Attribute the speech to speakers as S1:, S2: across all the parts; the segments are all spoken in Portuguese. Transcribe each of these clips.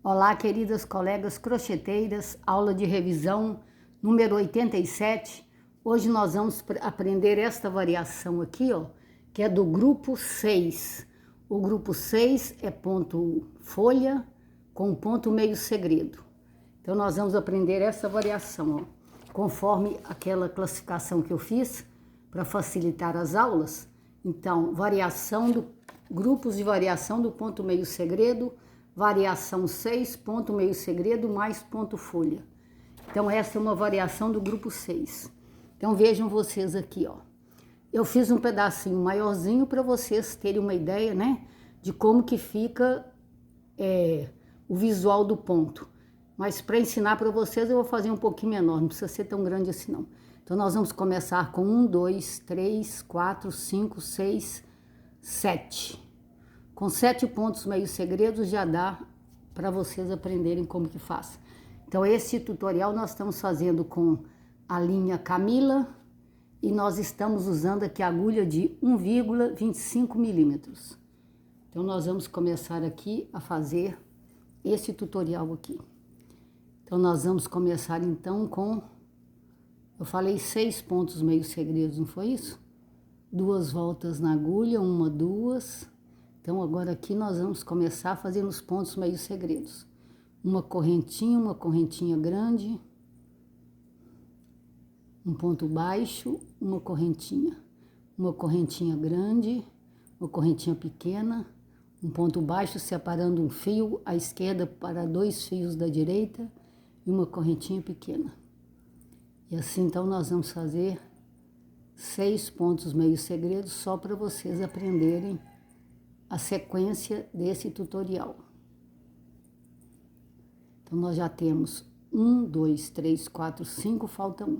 S1: Olá, queridas colegas crocheteiras, aula de revisão número 87. Hoje nós vamos aprender esta variação aqui, ó, que é do grupo 6. O grupo 6 é ponto folha com ponto meio segredo. Então nós vamos aprender essa variação, ó, conforme aquela classificação que eu fiz para facilitar as aulas. Então, grupos de variação do ponto meio segredo, variação 6, ponto meio segredo, mais ponto folha. Então, essa é uma variação do grupo 6. Então, vejam vocês aqui, ó. Eu fiz um pedacinho maiorzinho para vocês terem uma ideia, né? De como que fica o visual do ponto. Mas para ensinar para vocês, eu vou fazer um pouquinho menor. Não precisa ser tão grande assim, não. Então, nós vamos começar com 1, 2, 3, 4, 5, 6, 7. Com 7 pontos meio segredos já dá para vocês aprenderem como que faz. Então esse tutorial nós estamos fazendo com a linha Camila e nós estamos usando aqui a agulha de 1,25 milímetros. Então nós vamos começar aqui a fazer esse tutorial aqui. Então nós vamos começar então com, eu falei 6 pontos meio segredos, não foi isso? 2 voltas na agulha, 1, 2. Então, agora aqui nós vamos começar fazendo os pontos meio segredos. Uma correntinha grande, um ponto baixo, uma correntinha grande, uma correntinha pequena, um ponto baixo separando um fio à esquerda para 2 fios da direita e uma correntinha pequena. E assim, então, nós vamos fazer 6 pontos meio segredos só para vocês aprenderem a sequência desse tutorial. Então, nós já temos 1, 2, 3, 4, 5, falta 1.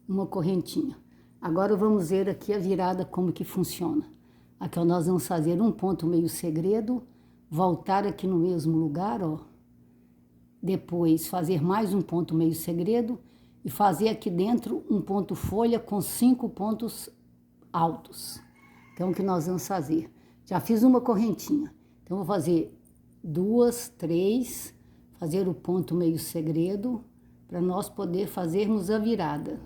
S1: Uma correntinha. Agora vamos ver aqui a virada, como que funciona. Aqui ó, nós vamos fazer um ponto meio segredo, voltar aqui no mesmo lugar, ó. Depois fazer mais um ponto meio segredo e fazer aqui dentro um ponto folha com 5 pontos altos. Então, o que nós vamos fazer? Já fiz uma correntinha. Então, vou fazer 2, 3, fazer o ponto meio segredo, para nós poder fazermos a virada.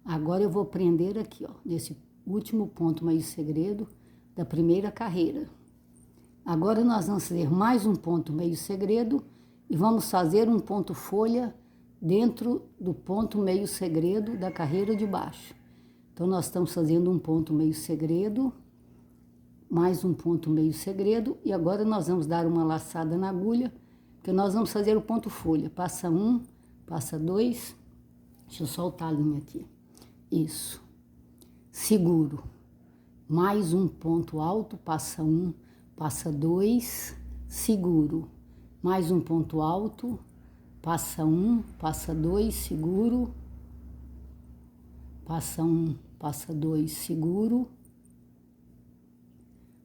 S1: Agora, eu vou prender aqui, ó, nesse último ponto meio segredo da primeira carreira. Agora, nós vamos fazer mais um ponto meio segredo e vamos fazer um ponto folha dentro do ponto meio segredo da carreira de baixo. Então, nós estamos fazendo um ponto meio segredo, mais um ponto meio segredo, e agora nós vamos dar uma laçada na agulha, porque nós vamos fazer o ponto folha. Passa 1, passa 2, deixa eu soltar a linha aqui. Isso. Seguro. Mais um ponto alto, passa 1, passa 2, seguro. Mais um ponto alto, passa 1, passa 2, seguro. Passa 1, passa 2, seguro.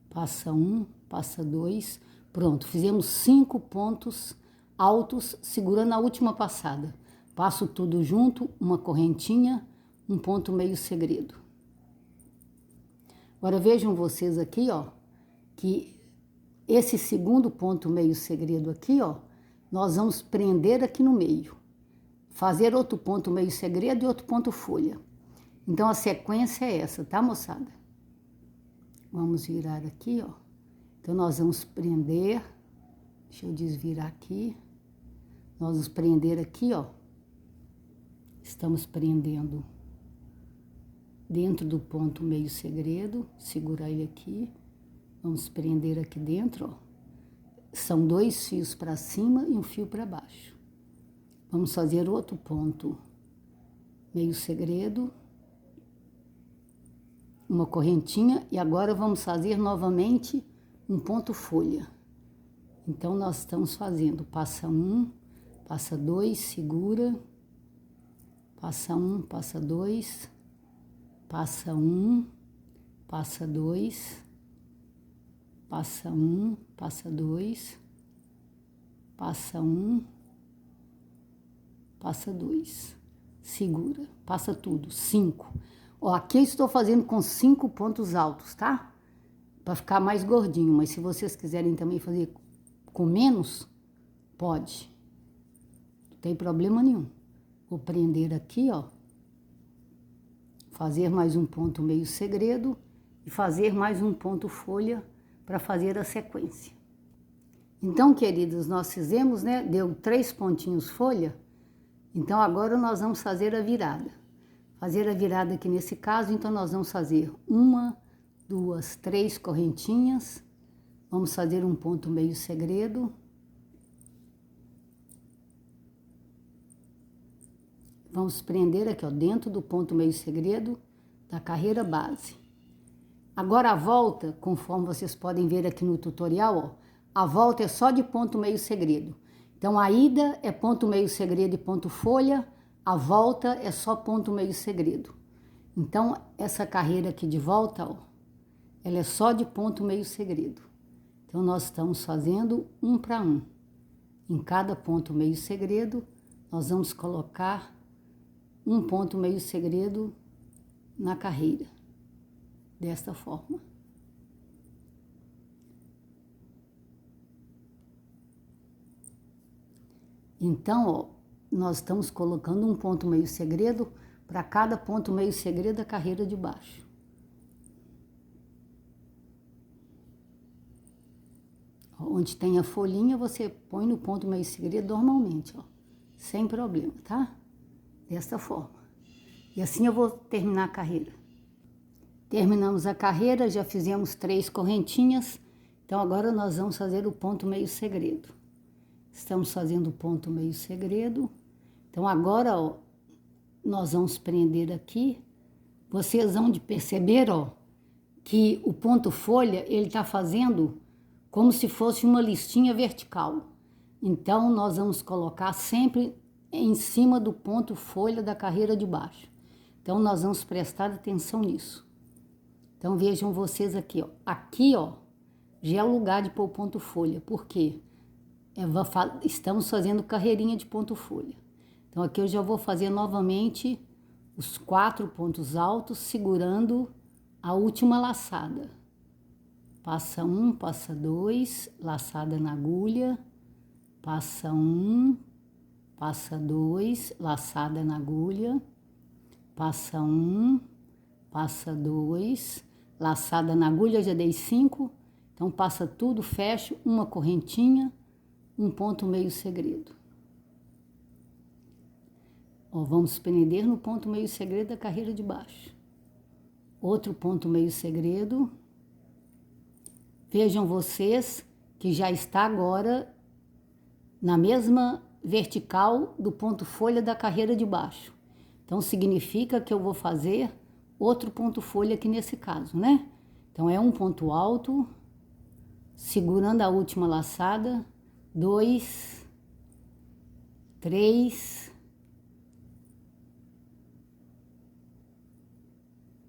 S1: Passa 1, passa 2. Pronto, fizemos 5 pontos altos segurando a última passada. Passo tudo junto, uma correntinha, um ponto meio segredo. Agora vejam vocês aqui, ó, que esse segundo ponto meio segredo aqui, ó, nós vamos prender aqui no meio. Fazer outro ponto meio segredo e outro ponto folha. Então, a sequência é essa, tá, moçada? Vamos virar aqui, ó. Então, nós vamos prender. Deixa eu desvirar aqui. Nós vamos prender aqui, ó. Estamos prendendo dentro do ponto meio segredo. Segurar ele aqui. Vamos prender aqui dentro, ó. São 2 fios para cima e um fio para baixo. Vamos fazer outro ponto meio segredo. Uma correntinha e agora vamos fazer novamente um ponto folha. Então, nós estamos fazendo, passa 1, passa 2, segura, passa 1, passa 2, passa 1, passa 2, passa 1, passa 2, passa 1, passa 2, segura, passa tudo, 5. Ó, aqui eu estou fazendo com 5 pontos altos, tá? para ficar mais gordinho, mas se vocês quiserem também fazer com menos, pode. Não tem problema nenhum. Vou prender aqui, ó. Fazer mais um ponto meio segredo e fazer mais um ponto folha para fazer a sequência. Então, queridos, nós fizemos, né? Deu 3 pontinhos folha. Então, agora nós vamos fazer a virada. Fazer a virada aqui nesse caso, então nós vamos fazer 1, 2, 3 correntinhas. Vamos fazer um ponto meio segredo. Vamos prender aqui, ó, dentro do ponto meio segredo da carreira base. Agora a volta, conforme vocês podem ver aqui no tutorial, ó, a volta é só de ponto meio segredo. Então a ida é ponto meio segredo e ponto folha, a volta é só ponto meio segredo. Então essa carreira aqui de volta, ó, ela é só de ponto meio segredo. Então nós estamos fazendo 1 para 1. Em cada ponto meio segredo, nós vamos colocar um ponto meio segredo na carreira, desta forma. Então, ó, nós estamos colocando um ponto meio segredo para cada ponto meio segredo da carreira de baixo. Onde tem a folhinha, você põe no ponto meio segredo normalmente, ó, sem problema, tá? Desta forma. E assim eu vou terminar a carreira. Terminamos a carreira, já fizemos 3 correntinhas. Então agora nós vamos fazer o ponto meio segredo. Estamos fazendo o ponto meio segredo. Então agora, ó, nós vamos prender aqui. Vocês vão de perceber, ó, que o ponto folha, ele tá fazendo como se fosse uma listinha vertical. Então nós vamos colocar sempre em cima do ponto folha da carreira de baixo. Então nós vamos prestar atenção nisso. Então vejam vocês aqui, ó. Aqui, ó, já é o lugar de pôr o ponto folha. Por quê? Estamos fazendo carreirinha de ponto folha. Então aqui eu já vou fazer novamente os 4 pontos altos, segurando a última laçada. Passa 1, passa 2, laçada na agulha, passa 1, passa 2, laçada na agulha, passa 1, passa 2, laçada na agulha, já dei 5, então passa tudo, fecho, uma correntinha, um ponto meio segredo. Ó, vamos prender no ponto meio segredo da carreira de baixo. Outro ponto meio segredo. Vejam vocês que já está agora na mesma vertical do ponto folha da carreira de baixo. Então significa que eu vou fazer outro ponto folha aqui nesse caso, né? Então é um ponto alto, segurando a última laçada, 2, 3,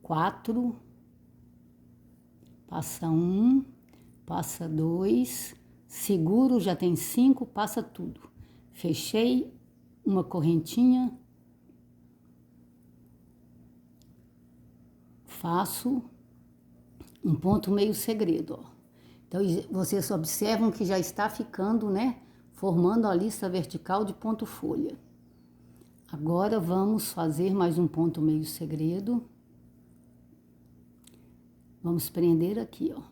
S1: 4, passa 1, passa 2, seguro, já tem 5, passa tudo. Fechei uma correntinha, faço um ponto meio segredo, ó. Então vocês observam que já está ficando, né, formando a lista vertical de ponto folha. Agora vamos fazer mais um ponto meio segredo. Vamos prender aqui, ó.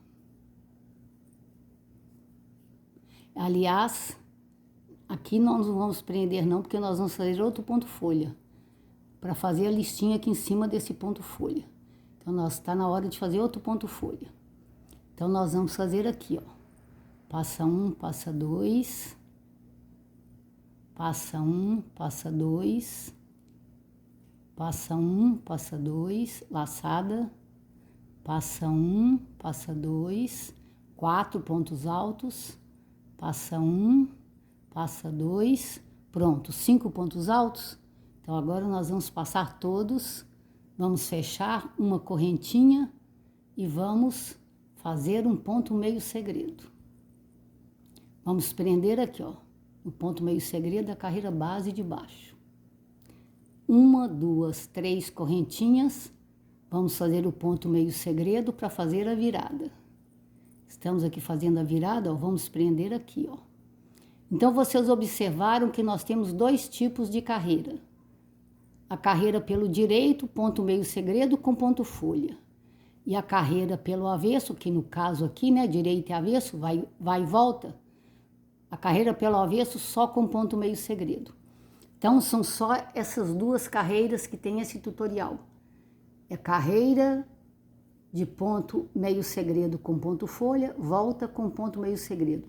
S1: Aliás, aqui nós não vamos prender não, porque nós vamos fazer outro ponto folha, para fazer a listinha aqui em cima desse ponto folha. Então, está na hora de fazer outro ponto folha. Então, nós vamos fazer aqui, ó. Passa 1, passa 2, passa 1, passa 2, passa 1, passa 2, laçada, passa 1, passa 2, 4 pontos altos, passa 1, passa 2, pronto, 5 pontos altos. Então agora nós vamos passar todos, vamos fechar uma correntinha e vamos fazer um ponto meio segredo. Vamos prender aqui, ó, no ponto meio segredo da carreira base de baixo. 1, 2, 3 correntinhas, vamos fazer o ponto meio segredo para fazer a virada. Estamos aqui fazendo a virada, ó, vamos prender aqui, ó. Então, vocês observaram que nós temos dois tipos de carreira. A carreira pelo direito, ponto meio segredo com ponto folha. E a carreira pelo avesso, que no caso aqui, né, direito e avesso, vai e volta. A carreira pelo avesso só com ponto meio segredo. Então, são só essas duas carreiras que tem esse tutorial. É carreira de ponto meio segredo com ponto folha, volta com ponto meio segredo.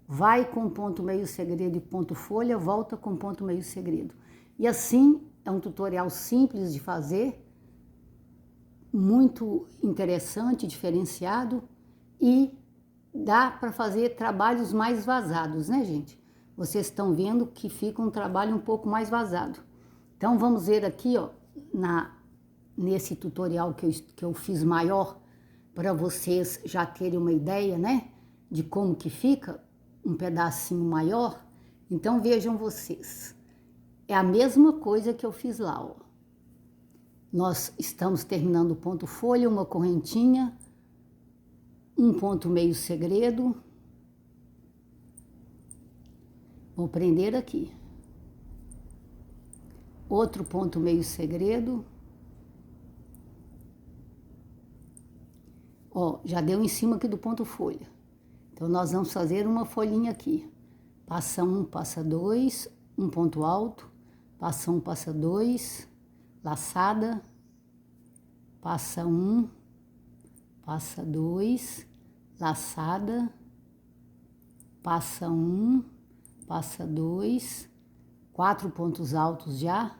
S1: Vai com ponto meio segredo e ponto folha, volta com ponto meio segredo. E assim, é um tutorial simples de fazer, muito interessante, diferenciado, e dá para fazer trabalhos mais vazados, né, gente? Vocês estão vendo que fica um trabalho um pouco mais vazado. Então, vamos ver aqui, ó, nesse tutorial que eu fiz maior, para vocês já terem uma ideia, né, de como que fica um pedacinho maior. Então, vejam vocês. É a mesma coisa que eu fiz lá, ó. Nós estamos terminando o ponto folha, uma correntinha, um ponto meio segredo. Vou prender aqui. Outro ponto meio segredo. Ó, já deu em cima aqui do ponto folha. Então, nós vamos fazer uma folhinha aqui. Passa um, passa dois, um ponto alto, passa um, passa dois, laçada, passa um, passa dois, laçada, passa um, passa dois, 4 pontos altos já,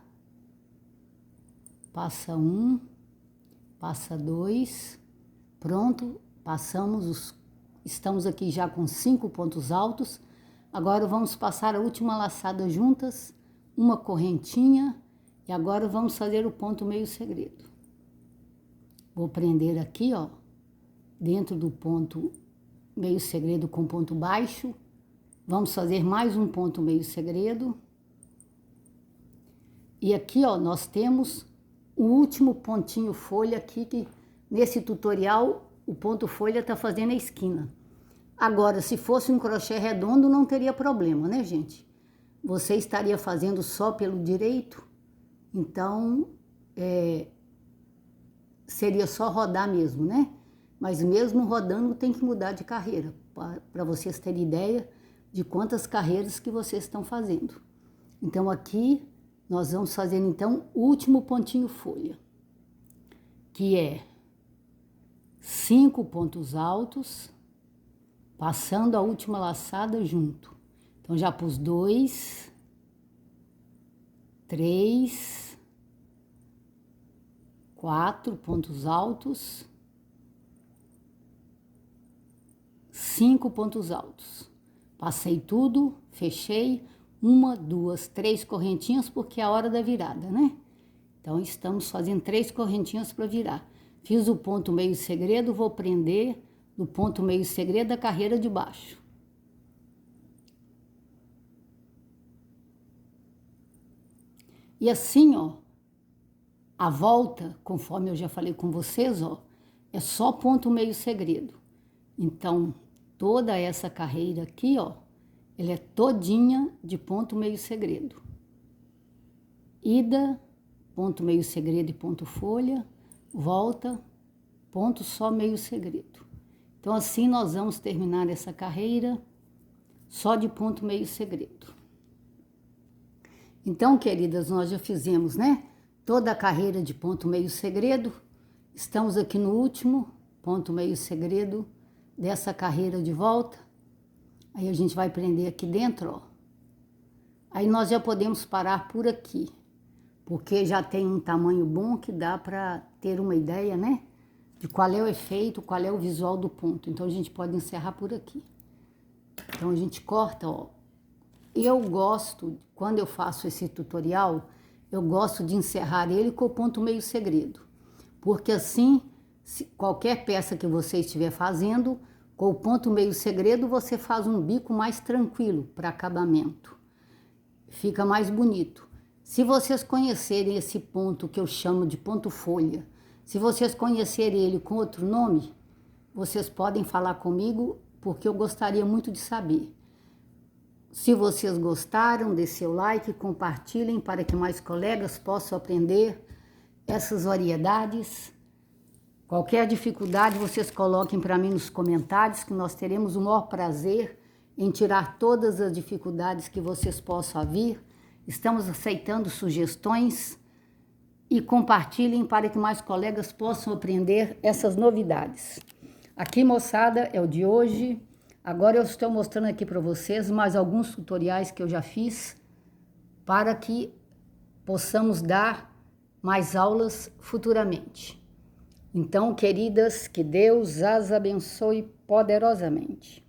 S1: passa um, passa dois, pronto, estamos aqui já com 5 pontos altos. Agora vamos passar a última laçada juntas, uma correntinha, e agora vamos fazer o ponto meio segredo. Vou prender aqui, ó, dentro do ponto meio segredo com ponto baixo. Vamos fazer mais um ponto meio segredo. E aqui, ó, nós temos o último pontinho folha aqui, que nesse tutorial o ponto folha tá fazendo a esquina. Agora, se fosse um crochê redondo, não teria problema, né, gente? Você estaria fazendo só pelo direito, então seria só rodar mesmo, né? Mas mesmo rodando tem que mudar de carreira, para vocês terem ideia de quantas carreiras que vocês estão fazendo. Então aqui nós vamos fazer então o último pontinho folha, que é 5 pontos altos, passando a última laçada junto. Então já pus 2, 3, 4 pontos altos, 5 pontos altos. Passei tudo, fechei, 1, 2, 3 correntinhas, porque é a hora da virada, né? Então, estamos fazendo 3 correntinhas para virar. Fiz o ponto meio segredo, vou prender no ponto meio segredo da carreira de baixo. E assim, ó, a volta, conforme eu já falei com vocês, ó, é só ponto meio segredo. Então, toda essa carreira aqui, ó, ela é todinha de ponto meio segredo. Ida, ponto meio segredo e ponto folha, volta, ponto só meio segredo. Então, assim nós vamos terminar essa carreira só de ponto meio segredo. Então, queridas, nós já fizemos, né, toda a carreira de ponto meio segredo. Estamos aqui no último ponto meio segredo dessa carreira de volta. Aí a gente vai prender aqui dentro, ó. Aí nós já podemos parar por aqui, porque já tem um tamanho bom que dá para ter uma ideia, né, de qual é o efeito, qual é o visual do ponto. Então a gente pode encerrar por aqui. Então a gente corta, ó. Eu gosto, quando eu faço esse tutorial, eu gosto de encerrar ele com o ponto meio segredo, porque assim, qualquer peça que você estiver fazendo, com o ponto meio segredo, você faz um bico mais tranquilo para acabamento. Fica mais bonito. Se vocês conhecerem esse ponto que eu chamo de ponto folha, se vocês conhecerem ele com outro nome, vocês podem falar comigo, porque eu gostaria muito de saber. Se vocês gostaram, dê seu like, compartilhem para que mais colegas possam aprender essas variedades. Qualquer dificuldade, vocês coloquem para mim nos comentários, que nós teremos o maior prazer em tirar todas as dificuldades que vocês possam vir. Estamos aceitando sugestões e compartilhem para que mais colegas possam aprender essas novidades. Aqui, moçada, é o de hoje. Agora eu estou mostrando aqui para vocês mais alguns tutoriais que eu já fiz para que possamos dar mais aulas futuramente. Então, queridas, que Deus as abençoe poderosamente.